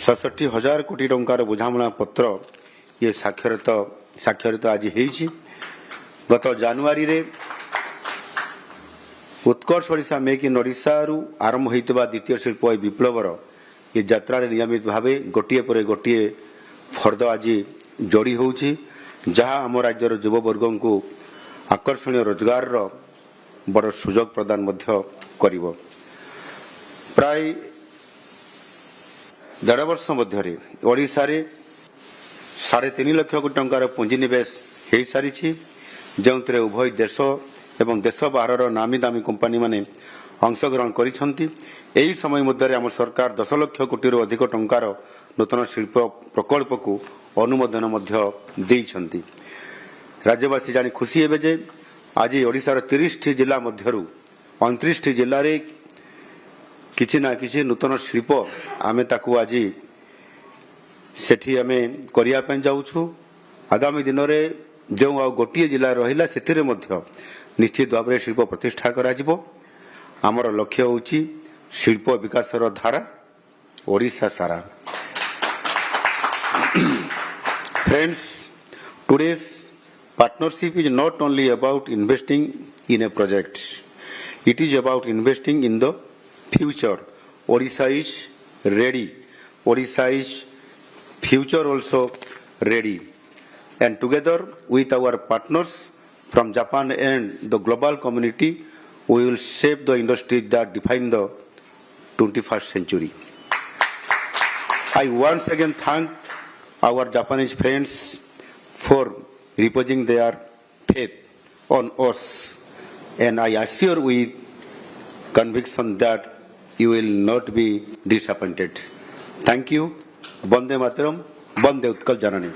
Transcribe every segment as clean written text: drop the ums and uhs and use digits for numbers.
67,000 कोटी टंकार बुझामणा पत्र ये साक्षरित आज होईछि। गत जानुआरी रे उत्कर्ष ओडिशा मेक इन ओडिशा आरंभ होइतबा द्वितीय शिल्प विप्लवर ये यात्रा रे नियमित भावे गोटिए पर गोटिए फर्द आज जोड़ी होउछि, जहाँ आम राज्यर युववर्ग को आकर्षणीय रोजगार बड़ सुजोग प्रदान मध्य करिवो। प्राय 1.5 वर्ष मध्य ओडिशा रे 3.5 लाख कोटी टंकार पुंजीनिवेश हो सारी, जो उभय देश एवं देश बाहर नामी दामी कंपनी माने अंशग्रहण करिसंती। एही समय मध्य आम सरकार 10 लाख कोटी अधिक टंकार नूतन शिल्प प्रकल्प को अनुमोदन मध्य देइछंती। राज्यवासी जानी खुशी हेबे जे आज ओडिशार 30 जिला मध्यरु 29 जिले रे किछि ना किछि नूतन शिल्प आमे ताकू आज सेठी आमे करिया पे जाउछु। आगामी दिन रे जो गोटे जिला रहिला सेतिरे मध्य निश्चित भाव में शिल्प प्रतिष्ठा करा जिवो। आमर लक्ष्य होउछि शिल्प विकासर धारा ओडिशा सारा। Friends, today's partnership is not only about investing in a project, it is about investing in the future. Odisha is ready. Odisha is future also ready. And together with our partners from Japan and the global community, we will shape the industries that define the 21st century. I once again thank our Japanese friends for reposing their faith on us, and I assure with conviction that you will not be disappointed. Thank you. Bande Mataram, Bande Utkal Janani.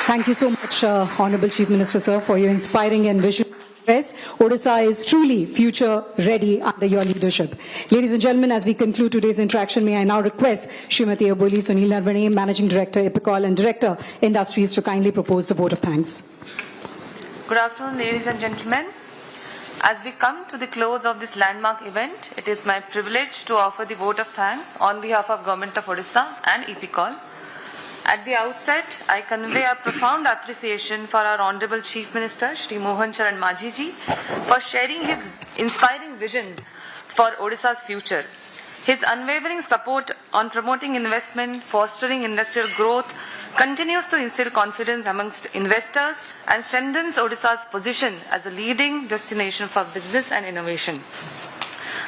Thank you so much, Honorable Chief Minister, sir, for your inspiring and visionary address. Odisha is truly future ready under your leadership. Ladies and gentlemen, as we conclude today's interaction, may I now request Srimati Aboli Sunil Narvane, Managing Director, Epicol, and Director, Industries, to kindly propose the vote of thanks. Good afternoon, ladies and gentlemen. As we come to the close of this landmark event, it is my privilege to offer the vote of thanks on behalf of Government of Odisha and Epicol. At the outset, I convey a profound appreciation for our Honorable Chief Minister, Shri Mohan Charan Majhi ji, for sharing his inspiring vision for Odisha's future. His unwavering support on promoting investment, fostering industrial growth, continues to instill confidence amongst investors and strengthens Odisha's position as a leading destination for business and innovation.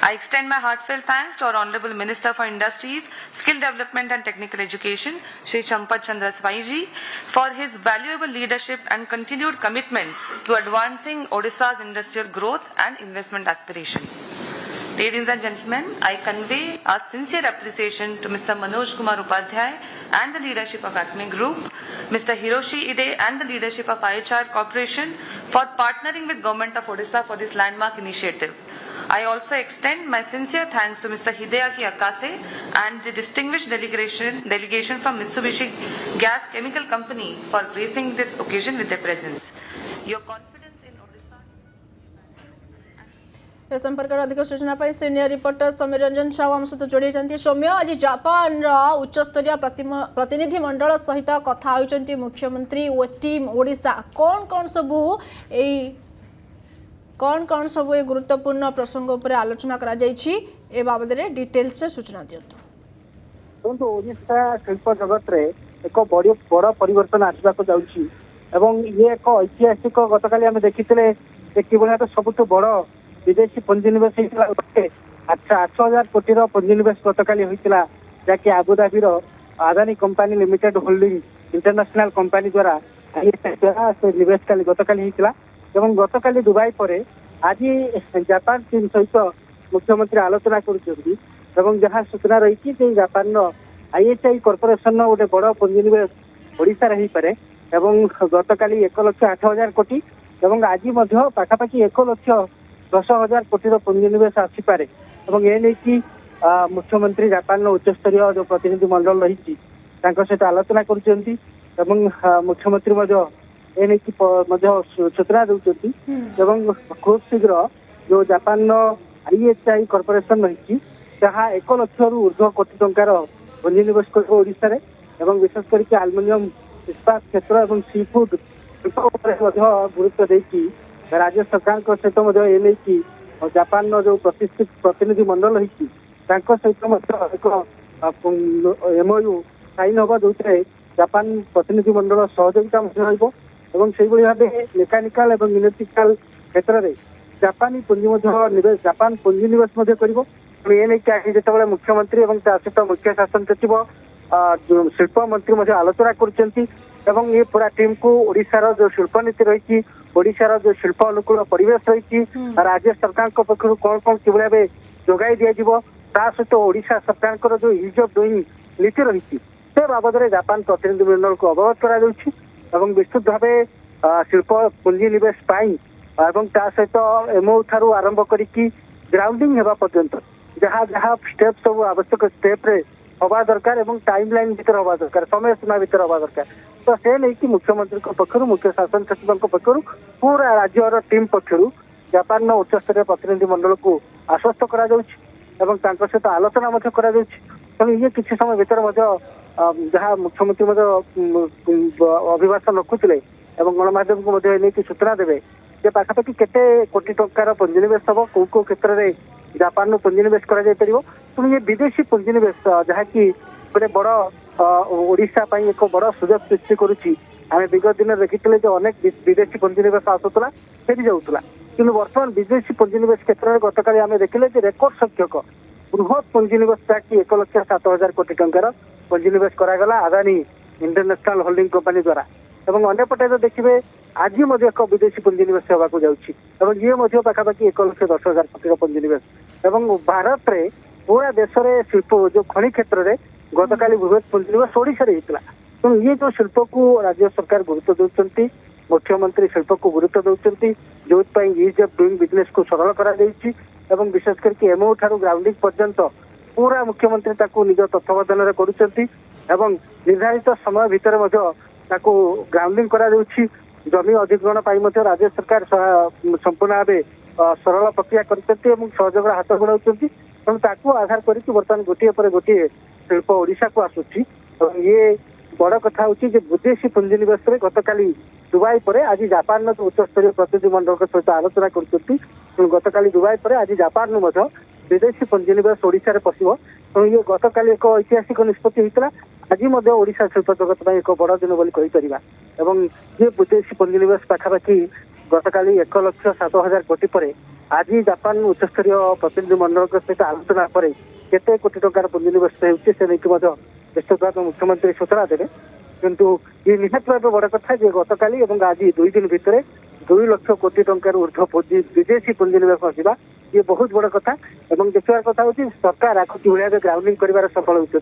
I extend my heartfelt thanks to our Honorable Minister for Industries, Skill Development and Technical Education, Shri Champat Chandra Swaiji, for his valuable leadership and continued commitment to advancing Odisha's industrial growth and investment aspirations. Ladies and gentlemen, I convey our sincere appreciation to Mr. Manoj Kumar Upadhyay and the leadership of Acme Group, Mr. Hiroshi Ide and the leadership of IHR Corporation for partnering with Government of Odisha for this landmark initiative. I also extend my sincere thanks to Mr. Hideaki Akase and the distinguished delegation from Mitsubishi Gas Chemical Company for gracing this occasion with their presence. Your confidence in Odisha. ए संपर्क अधिक सूचना पाई senior reporter Sameer Ranjan Sahu आम सहित जोड़ी सौम्य आज Japan उच्च स्तरीय प्रतिनिधि मंडल सहित कथा होती मुख्यमंत्री ओ टीम ओडिशा कौन सब ए गुरुत्वपूर्ण प्रसंग उपर आलोचना करा जायछि ए बाबद रे डिटेल्स से सूचना दियंतु। तो ओडिशा शिल्प जगत रे एक बड़ परिवर्तन आसवा को जाउछि एवं ये एक ऐतिहासिक गतकाली आम देखिथिले कि तो सबुठ बड़ विदेशी पुंजीनिवेश होता 8,000 कोटी पुंजीनिवेश गतकाली होता जहाँकि आबुधाबीर Adani company limited holding international company द्वारा से निवेश गतकाली होता एवं गतकाली दुबई पर आज जापान टीम सहित मुख्यमंत्री आलोचना कर जहाँ सूचना रही जापान IHI कॉर्पोरेशन गोटे बड़ पुंजीनिवेश ओडिशा रही पारे एवं गतकाली 1,08,000 कोटी एवं आज पाखापाखि 1,10,000 कोटी पुंजीनिवेश आसीपे और ये नहीं मुख्यमंत्री जापान उच्च स्तरीय जो प्रतिनिधि मंडल रही सहित आलोचना कर मुख्यमंत्री ए नहीं सूचना दूसरी खूब शीघ्र जो जापान IHI कॉर्पोरेशन रही जहाँ 1 लाख ऊर्ध्व कोटी टंकार पुंजीनिवेश कर ओडिशा रे एवं विशेष करके आलुमिनियम इस्पात क्षेत्र एवं सी फूड गुरुत्व देकी राज्य सरकार सहित एने की जापान जो प्रतिष्ठित प्रतिनिधि मंडल रही सहित एक एमओयू साइन हवा जो जापान प्रतिनिधि मंडल सहयोगिता भाव मेकानिकाल और इलेक्ट्रिकल क्षेत्र में जापानी पुंजी निवेश जापान पुंजी निवेश कर ये जो मुख्यमंत्री और सहित मुख्य शासन सचिव शिल्प मंत्री आलोचना कर ये पूरा टीम को ओडिशार जो शिल्प नीति रही ओडिशार जो शिल्प अनुकूल परिवेश रही राज्य सरकार पक्ष कौन कौन कि भाव जोगाई दिज्व ता सहित ओडिशा सरकार जो इज ऑफ डूइंग नीति रही से बाबद में जापान प्रतिनिधि मंडल को अवगत करा विस्तृत भाव शिल्प पुंजी निवेश एवं ता सहित एमओ ठारू आरंभ करिकी ग्राउंडिंग हेबा पर्यंत जहाँ जहाँ स्टेप सब आवश्यक स्टेप रे हवा दरकार एवं टाइम लाइन भीतर हवा दरकार समय सीमा भीतर हवा दरकार तो से नहीं कि मुख्यमंत्री पक्ष मुख्य शासन सचिव पक्ष पूरा राज्यर टीम पक्ष जापान उच्च स्तरीय प्रतिनिधि मंडल को आश्वस्त करा सहित आलोचना तेणु ये किसी समय भीतर जहाँ मुख्यमंत्री अभिभाषण रखुले गणमाध्यम को सूचना देवे जे पाखापाखि केते कोटी टंकार पुंजीनिवेश हम कौ क्षेत्र में जापान पुंजीनिवेश कर तेणु ये विदेशी पुंजीनिवेश जहाँकि गोटे बड़ ओडिशा एक बड़ सुजोग सृष्टि करुच्ची आम विगत दिन देखी अनेक विदेशी पुंजीनिवेश आसूला फेरी जाऊला कि बर्तमान विदेशी पुंजीनिवेश क्षेत्र में गतकाली आम देखिले रेकर्ड संख्यक बृहत पुंजीनिवेश जहाँकि 1,07,000 कोटी टंकार पुंजीनिवेश करागला अदानी इंटरनेशनल होल्डिंग कंपनी द्वारा एवं अंपटे जो देखिए आज एक विदेशी पुंजीनिवेश होगा जाऊँगी ये पाखापाखि 1,10,000 कोटी पुंजीनिवेश एवं भारत में पूरा देश में शिल्प जो खनि क्षेत्र में गतकाली बृहत पुंजीनिवेश ओडिशा रे होता तेणु ये जो शिल्प को राज्य सरकार गुरुत्व दौरान मुख्यमंत्री शिल्प को गुरुत्व दौरान जो इज ऑफ डूइंग बिजनेस को सरल कर विशेष करके एमओ ठारू ग्राउंडिंग पर्यंत पूरा मुख्यमंत्री निज तत्वावधान कर निर्धारित समय भितर ग्राउंडिंग करा जमी अधिग्रहण राज्य सरकार संपूर्ण भाव सरल प्रक्रिया कर हाथ बढ़ाऊँ तेणु आधार करके बर्तमान गोटे पर गोटे शिल्प ओडिशा को आसूची ये बड़ कथा हूँ विदेशी पुंजीनिवेश में गतकाली दुबई पर आज जापान उच्च स्तरीय प्रतिनिधि मंडल सहित आलोचना कर गतकाली दुबई पर आज जापान विदेशी पुंजीनिवेश ओडिशा पशिब तेणु ये गतकाली एक ऐतिहासिक निष्पत्ति होता आज ओडिशा शिल्प जगत एक बड़ दिन बोली एवं ये विदेशी पुंजीनिवेश पाखापाखि गतकाली 1,07,000 कोटी पर आज जापान उच्च स्तरीय प्रतिनिधि मंडल सहित आलोचना पर केते कोटी टंकार पुंजीनिवेश होती निश्चित भाव मुख्यमंत्री सूचना देवे किंतु ये निहत भाव बड़ कथा गतकाली आज 2 दिन भितर 2 लाख कोटी टंकार ऊर्ध्व विदेशी पुंजीनिवेश आसवा ये बहुत बड़ कथा देखिबार कथा हूँ सरकार आपको कि ग्राउंडिंग कर सफल होती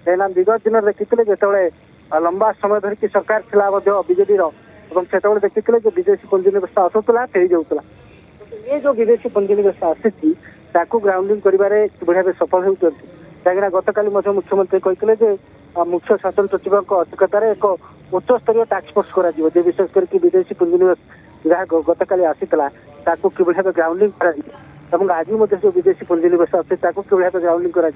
कहीं विगत दिन देखी जो लंबा समय धरिकी सरकार थिला बीजेडी से देखी विदेशी पुंजीनिवेश आसूला फेरी जाऊला ये जो विदेशी पुंजीनिवेश आसी ग्राउंडिंग कर सफल होती कहीं गतकाली मुख्यमंत्री कहते मुख्य शासन सचिव अध्यक्षतार एक उच्च स्तरीय टास्क फोर्स कर विशेष करके विदेशी पुंजीनिवेश जहाँ गतकाली आसीला कि भाव ग्राउंडिंग कर आज जो विदेशी पुंजीनिवेश आसे कि भाव ग्राउंडिंग कर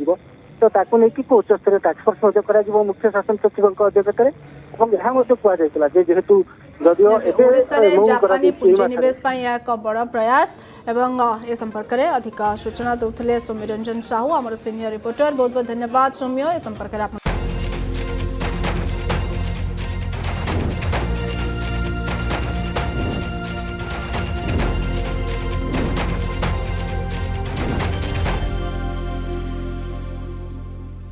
तो लेकिन उच्च स्तरीय टास्क फोर्स कर मुख्य शासन सचिव अध्यक्षतार कहला जेहेतु ओडिशा जापानी पुंजीनिवेश एक बड़ प्रयास एवं ए संपर्क में अधिक सूचना दौले सौम्य रंजन साहू आम सीनियर रिपोर्टर बहुत बहुत धन्यवाद सौम्य ए संपर्क में।